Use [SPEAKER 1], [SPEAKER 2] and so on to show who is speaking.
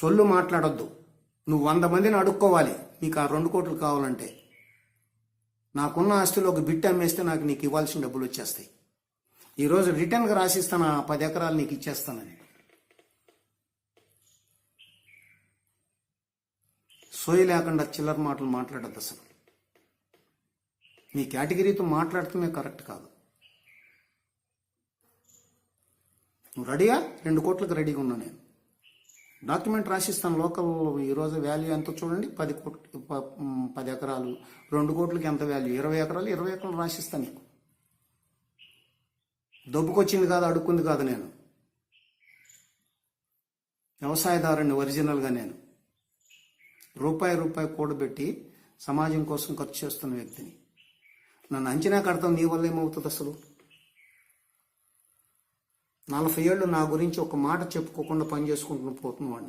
[SPEAKER 1] సొల్లు మాట్లాడొద్దు. నువ్వు 100 మందిని అడుక్కోవాలి నీకు ఆ 2 కోట్లు కావాలంటే. నాకున్న ఆస్తిలో ఒక బిట్ అమ్మేస్తే నాకు నీకు ఇవ్వాల్సిన డబ్బులు వచ్చేస్తాయి. ఈరోజు రిటర్న్గా రాసిస్తాను, ఆ 10 ఎకరాలు నీకు ఇచ్చేస్తానని. సోయి లేకుండా చిల్లర మాటలు మాట్లాడద్దు. అసలు నీ కేటగిరీతో మాట్లాడుతూనే కరెక్ట్ కాదు. నువ్వు రెడీగా 2 కోట్లకు రెడీగా ఉన్నా. నేను డాక్యుమెంట్ రాసిస్తాను. లోకల్ ఈరోజు వాల్యూ ఎంతో చూడండి, 10 ఎకరాలు 2 కోట్లకి ఎంత వాల్యూ? 20 ఎకరాలు 20 ఎకరాలు రాసిస్తాను నీకు. దొబ్బుకొచ్చింది కాదు, అడుక్కుంది కాదు. నేను వ్యవసాయదారుని ఒరిజినల్గా. నేను రూపాయి కూడబెట్టి సమాజం కోసం ఖర్చు చేస్తున్న వ్యక్తిని. నన్ను అంచనా కడతాం నీ వల్ల ఏమవుతుంది? అసలు 40 ఏళ్ళు నా గురించి ఒక మాట చెప్పుకోకుండా పని చేసుకుంటూ పోతున్న వాడిని.